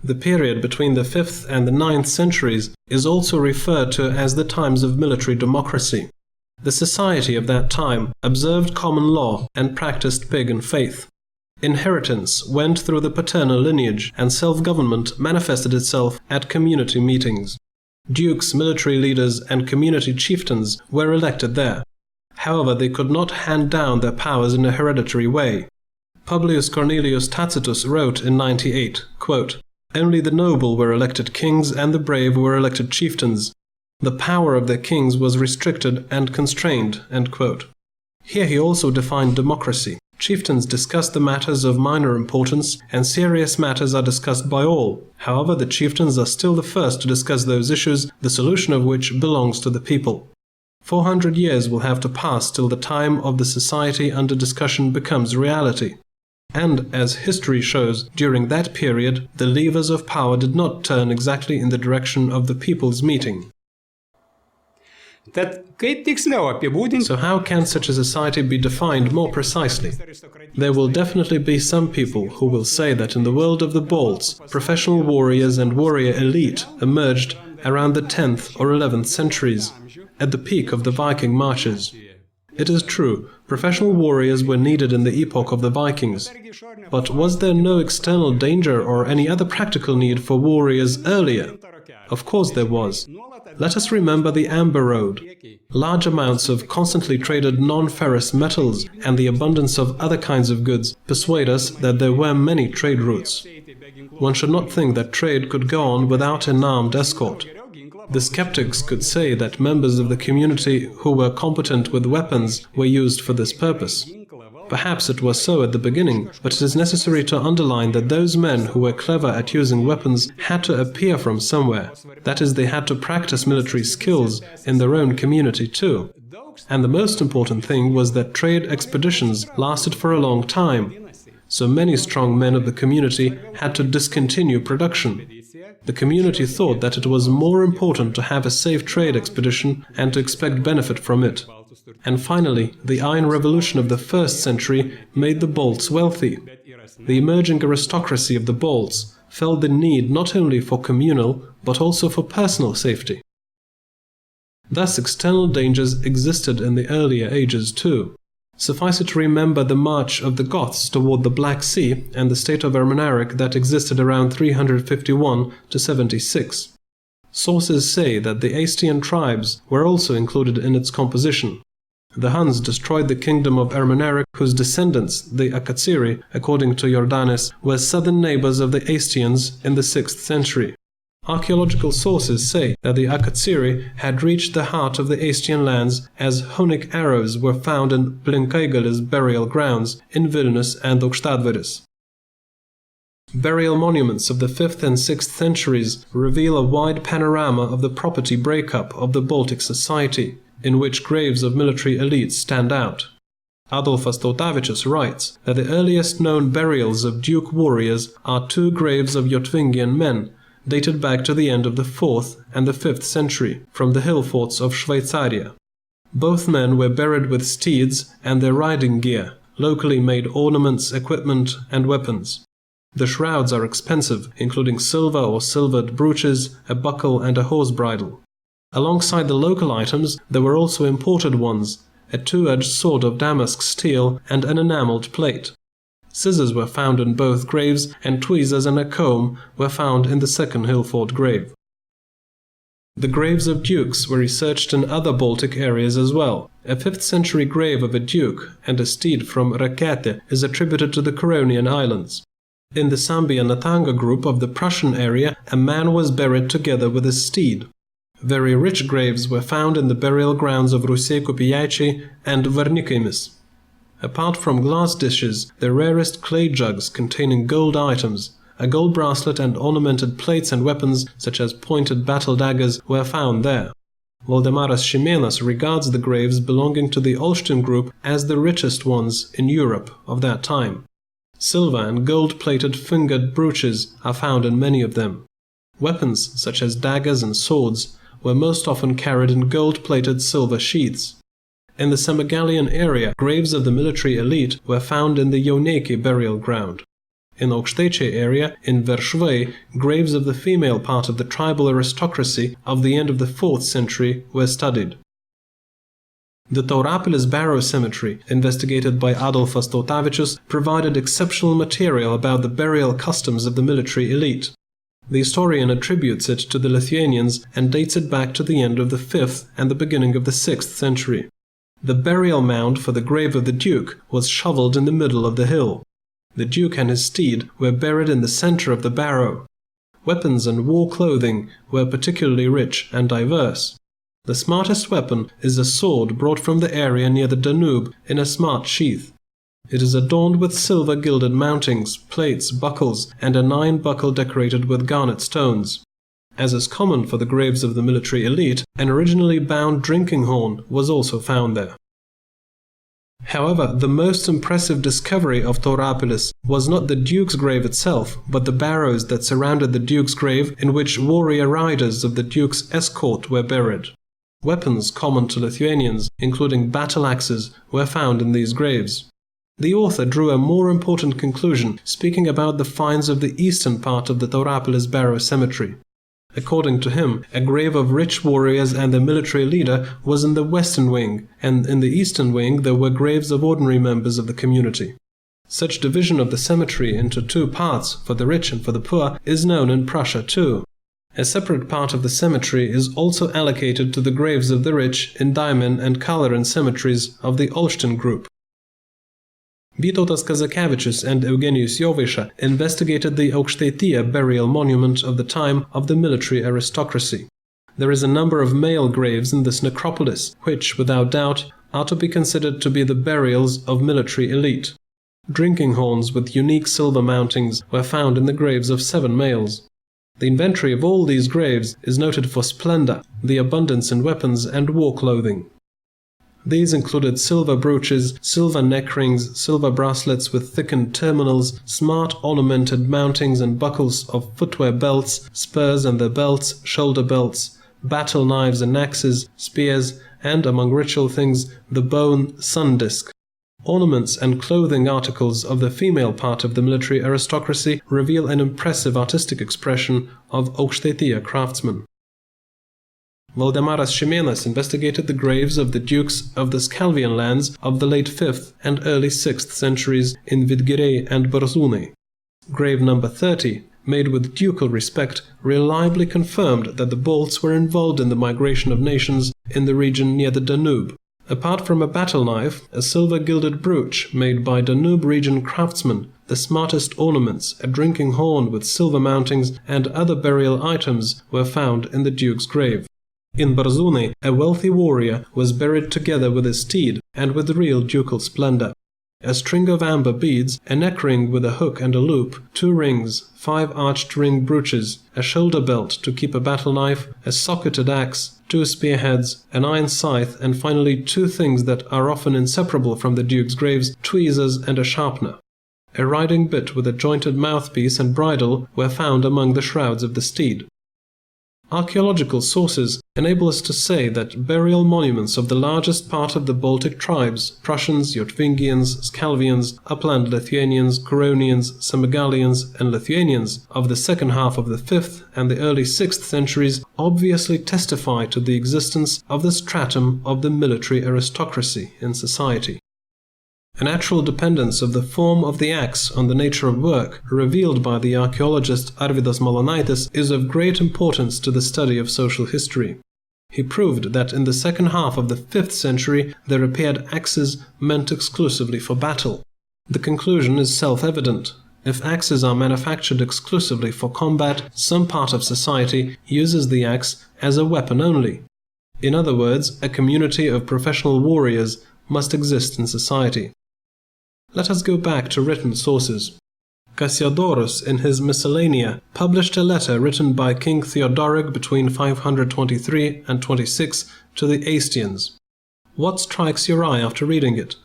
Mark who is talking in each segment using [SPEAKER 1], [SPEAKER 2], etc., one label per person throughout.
[SPEAKER 1] The period between the 5th and the 9th centuries is also referred to as the times of military democracy. The society of that time observed common law and practiced pagan faith. Inheritance went through the paternal lineage, and self-government manifested itself at community meetings. Dukes, military leaders, and community chieftains were elected there. However, they could not hand down their powers in a hereditary way. Publius Cornelius Tacitus wrote in 98, quote, "Only the noble were elected kings and the brave were elected chieftains. The power of their kings was restricted and constrained." End quote. Here he also defined democracy. Chieftains discuss the matters of minor importance, and serious matters are discussed by all. However, the chieftains are still the first to discuss those issues, the solution of which belongs to the people. 400 years will have to pass till the time of the society under discussion becomes reality. And, as history shows, during that period, the levers of power did not turn exactly in the direction of the people's meeting. So how can such a society be defined more precisely? There will definitely be some people who will say that in the world of the Balts, professional warriors and warrior elite emerged around the 10th or 11th centuries, at the peak of the Viking marches. It is true, professional warriors were needed in the epoch of the Vikings. But was there no external danger or any other practical need for warriors earlier? Of course there was. Let us remember the Amber Road. Large amounts of constantly traded non-ferrous metals and the abundance of other kinds of goods persuade us that there were many trade routes. One should not think that trade could go on without an armed escort. The skeptics could say that members of the community who were competent with weapons were used for this purpose. Perhaps it was so at the beginning, but it is necessary to underline that those men who were clever at using weapons had to appear from somewhere. That is, they had to practice military skills in their own community too. And the most important thing was that trade expeditions lasted for a long time. So many strong men of the community had to discontinue production. The community thought that it was more important to have a safe trade expedition and to expect benefit from it. And finally, the Iron Revolution of the 1st century made the Balts wealthy. The emerging aristocracy of the Balts felt the need not only for communal, but also for personal safety. Thus, external dangers existed in the earlier ages too. Suffice it to remember the march of the Goths toward the Black Sea and the state of Ermanaric that existed around 351 to 76. Sources say that the Astian tribes were also included in its composition. The Huns destroyed the kingdom of Ermanaric, whose descendants, the A3e, according to Jordanes, were southern neighbors of the Astians in the 6th century. Archaeological sources say that the A3e had reached the heart of the Astian lands, as Hunnic arrows were found in Blinkaigalis burial grounds in Vilnius and Aukštadvaris. Burial monuments of the 5th and 6th centuries reveal a wide panorama of the property breakup of the Baltic society, in which graves of military elites stand out. Adolfas Tautavičius writes that the earliest known burials of Duke warriors are 2 graves of Jotvingian men, dated back to the end of the 4th and the 5th century, from the hill forts of Šveicaria. Both men were buried with steeds and their riding gear, locally made ornaments, equipment, and weapons. The shrouds are expensive, including silver or silvered brooches, a buckle, and a horse bridle. Alongside the local items, there were also imported ones, a 2-edged sword of damask steel and an enameled plate. Scissors were found in both graves, and tweezers and a comb were found in the second Hillfort grave. The graves of dukes were researched in other Baltic areas as well. A 5th century grave of a duke and a steed from Rakete is attributed to the Curonian Islands. In the Sambia-Natanga group of the Prussian area, a man was buried together with a steed. Very rich graves were found in the burial grounds of Rusei-Kupiaičiai and Varnikaimis. Apart from glass dishes, the rarest clay jugs containing gold items, a gold bracelet and ornamented plates and weapons such as pointed battle daggers were found there. Valdemaras Šimenas regards the graves belonging to the Olsztyn group as the richest ones in Europe of that time. Silver and gold-plated fingered brooches are found in many of them. Weapons, such as daggers and swords, were most often carried in gold-plated silver sheaths. In the Semigalian area, graves of the military elite were found in the Yoneki burial ground. In Aukštaičiai area, in Veršvai, graves of the female part of the tribal aristocracy of the end of the 4th century were studied. The Taurapilis Barrow Cemetery, investigated by Adolfas Tautavičius, provided exceptional material about the burial customs of the military elite. The historian attributes it to the Lithuanians and dates it back to the end of the 5th and the beginning of the 6th century. The burial mound for the grave of the Duke was shoveled in the middle of the hill. The Duke and his steed were buried in the center of the barrow. Weapons and war clothing were particularly rich and diverse. The smartest weapon is a sword brought from the area near the Danube in a smart sheath. It is adorned with silver gilded mountings, plates, buckles, and a 9 buckle decorated with garnet stones. As is common for the graves of the military elite, an originally bound drinking horn was also found there. However, the most impressive discovery of Taurapilis was not the Duke's grave itself, but the barrows that surrounded the Duke's grave in which warrior riders of the Duke's escort were buried. Weapons common to Lithuanians, including battle axes, were found in these graves. The author drew a more important conclusion, speaking about the finds of the eastern part of the Taurapilis Barrow Cemetery. According to him, a grave of rich warriors and their military leader was in the western wing, and in the eastern wing there were graves of ordinary members of the community. Such division of the cemetery into 2 parts, for the rich and for the poor, is known in Prussia too. A separate part of the cemetery is also allocated to the graves of the rich in Daimen and Kalerin cemeteries of the Olsztyn group. Vytautas Kazakevičius and Eugenijus Jovaiša investigated the Aukštaityje burial monument of the time of the military aristocracy. There is a number of male graves in this necropolis, which, without doubt, are to be considered to be the burials of military elite. Drinking horns with unique silver mountings were found in the graves of 7 males. The inventory of all these graves is noted for splendor, the abundance in weapons and war clothing. These included silver brooches, silver neck rings, silver bracelets with thickened terminals, smart ornamented mountings and buckles of footwear belts, spurs and their belts, shoulder belts, battle knives and axes, spears, and, among ritual things, the bone sun disk. Ornaments and clothing articles of the female part of the military aristocracy reveal an impressive artistic expression of Aukštaityje craftsmen. Valdemaras Šimėnas investigated the graves of the dukes of the Skalvian lands of the late 5th and early 6th centuries in Vidgiriai and Barzūnai. Grave number 30, made with ducal respect, reliably confirmed that the Balts were involved in the migration of nations in the region near the Danube. Apart from a battle knife, a silver gilded brooch made by Danube region craftsmen, the smartest ornaments, a drinking horn with silver mountings, and other burial items were found in the duke's grave. In Barzūnai, a wealthy warrior was buried together with his steed and with real ducal splendor. A string of amber beads, a neck ring with a hook and a loop, 2 rings, 5 arched ring brooches, a shoulder belt to keep a battle knife, a socketed axe, 2 spearheads, an iron scythe, and finally 2 things that are often inseparable from the duke's graves, tweezers and a sharpener. A riding bit with a jointed mouthpiece and bridle were found among the shrouds of the steed. Archaeological sources enable us to say that burial monuments of the largest part of the Baltic tribes, Prussians, Yotvingians, Skalvians, Upland Lithuanians, Curonians, Semigalians, and Lithuanians of the second half of the 5th and the early 6th centuries obviously testify to the existence of the stratum of the military aristocracy in society. A natural dependence of the form of the axe on the nature of work, revealed by the archaeologist Arvydas Malonaitis, is of great importance to the study of social history. He proved that in the second half of the 5th century there appeared axes meant exclusively for battle. The conclusion is self-evident. If axes are manufactured exclusively for combat, some part of society uses the axe as a weapon only. In other words, a community of professional warriors must exist in society. Let us go back to written sources. Cassiodorus, in his Miscellanea, published a letter written by King Theodoric between 523 and 26 to the Astians. What strikes your eye after reading it?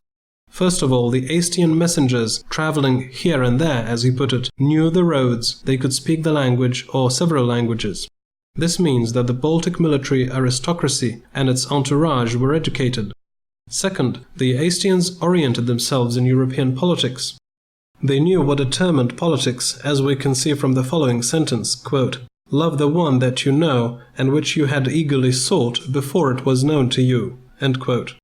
[SPEAKER 1] First of all, the Astian messengers, traveling here and there, as he put it, knew the roads, they could speak the language or several languages. This means that the Baltic military aristocracy and its entourage were educated. Second, the Astians oriented themselves in European politics. They knew what determined politics, as we can see from the following sentence, quote, "Love the one that you know, and which you had eagerly sought before it was known to you." End quote.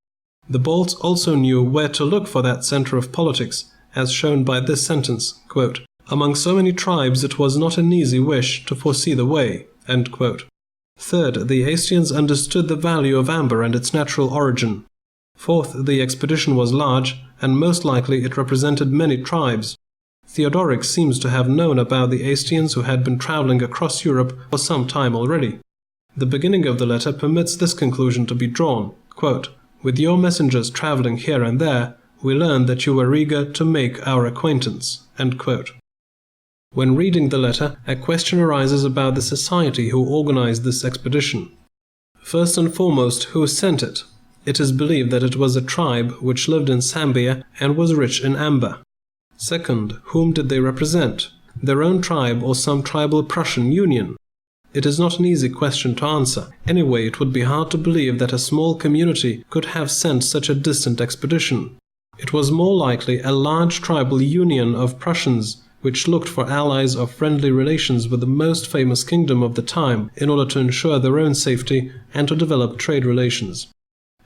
[SPEAKER 1] The Balts also knew where to look for that center of politics, as shown by this sentence, quote, "Among so many tribes it was not an easy wish to foresee the way." End quote. Third, the Astians understood the value of amber and its natural origin. Fourth, the expedition was large, and most likely it represented many tribes. Theodoric seems to have known about the Astians who had been traveling across Europe for some time already. The beginning of the letter permits this conclusion to be drawn, quote, "With your messengers traveling here and there, we learned that you were eager to make our acquaintance." End quote. When reading the letter, a question arises about the society who organized this expedition. First and foremost, who sent it? It is believed that it was a tribe which lived in Sambia and was rich in amber. Second, whom did they represent? Their own tribe or some tribal Prussian union? It is not an easy question to answer. Anyway, it would be hard to believe that a small community could have sent such a distant expedition. It was more likely a large tribal union of Prussians which looked for allies of friendly relations with the most famous kingdom of the time in order to ensure their own safety and to develop trade relations.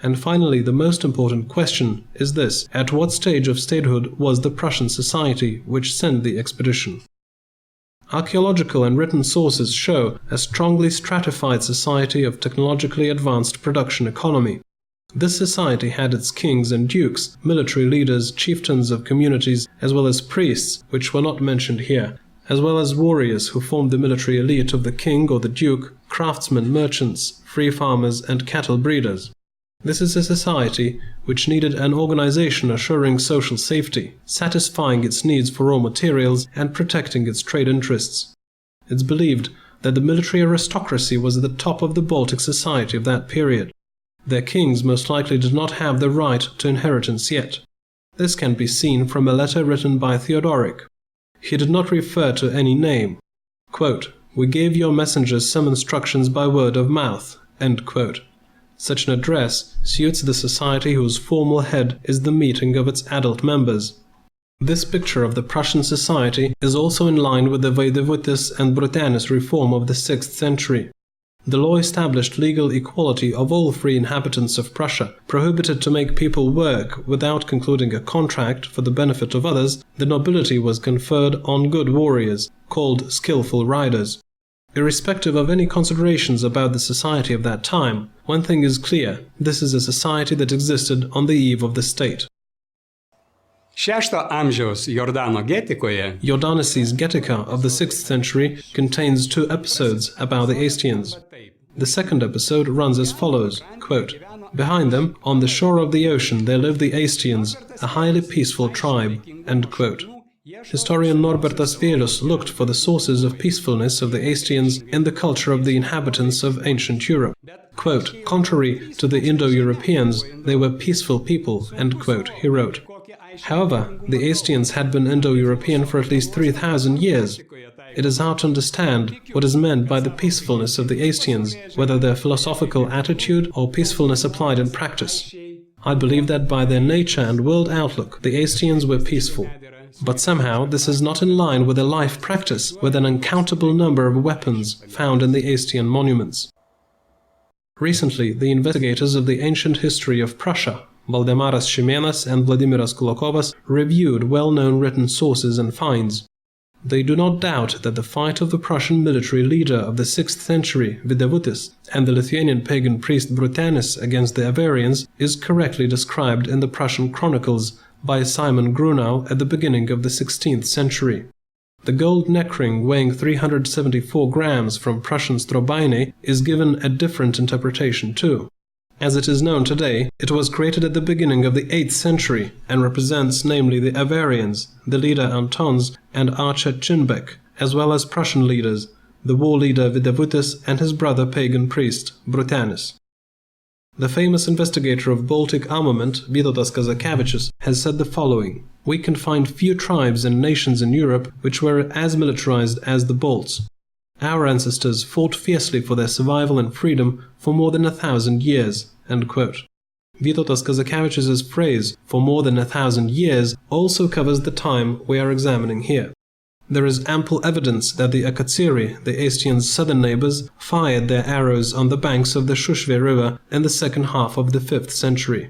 [SPEAKER 1] And finally, the most important question is this: at what stage of statehood was the Prussian society which sent the expedition? Archaeological and written sources show a strongly stratified society of technologically advanced production economy. This society had its kings and dukes, military leaders, chieftains of communities, as well as priests, which were not mentioned here, as well as warriors who formed the military elite of the king or the duke, craftsmen, merchants, free farmers, and cattle breeders. This is a society which needed an organization assuring social safety, satisfying its needs for raw materials, and protecting its trade interests. It's believed that the military aristocracy was at the top of the Baltic society of that period. Their kings most likely did not have the right to inheritance yet. This can be seen from a letter written by Theodoric. He did not refer to any name. Quote, "We gave your messengers some instructions by word of mouth." End quote. Such an address suits the society whose formal head is the meeting of its adult members. This picture of the Prussian society is also in line with the Vaidevuttis and Brutanis reform of the 6th century. The law established legal equality of all free inhabitants of Prussia, prohibited to make people work without concluding a contract for the benefit of others. The nobility was conferred on good warriors, called skillful riders. Irrespective of any considerations about the society of that time, one thing is clear: this is a society that existed on the eve of the state. Jordanes's Getica of the 6th century contains 2 episodes about the Astians. The second episode runs as follows, quote, "Behind them, on the shore of the ocean, there lived the Astians, a highly peaceful tribe." End quote. Historian Norbertas Vėlius looked for the sources of peacefulness of the Astians in the culture of the inhabitants of ancient Europe. Quote, "Contrary to the Indo-Europeans, they were peaceful people," end quote, he wrote. However, the Astians had been Indo-European for at least 3,000 years. It is hard to understand what is meant by the peacefulness of the Astians, whether their philosophical attitude or peacefulness applied in practice. I believe that by their nature and world outlook, the Astians were peaceful. But somehow this is not in line with a life practice with an uncountable number of weapons found in the Astian monuments. Recently, the investigators of the ancient history of Prussia, Valdemaras Šimenas and Vladimiras Kulakovas, reviewed well-known written sources and finds. They do not doubt that the fight of the Prussian military leader of the 6th century, Vaidevuttis, and the Lithuanian pagan priest Brutanis against the Avarians is correctly described in the Prussian chronicles by Simon Grunau at the beginning of the 16th century. The gold neckring weighing 374 grams from Prussian Strobeine is given a different interpretation too. As it is known today, it was created at the beginning of the 8th century and represents namely the Avarians, the leader Antons and archer Chinbek, as well as Prussian leaders, the war leader Vaidevuttis and his brother pagan priest Brutanis. The famous investigator of Baltic armament, Vytautas Kazakevicius, has said the following: "We can find few tribes and nations in Europe which were as militarized as the Balts. Our ancestors fought fiercely for their survival and freedom for more than 1,000 years." End quote. Vytautas Kazakievičius's phrase "for more than 1,000 years" also covers the time we are examining here. There is ample evidence that the A3e, the Estians' southern neighbors, fired their arrows on the banks of the Shushve river in the second half of the 5th century.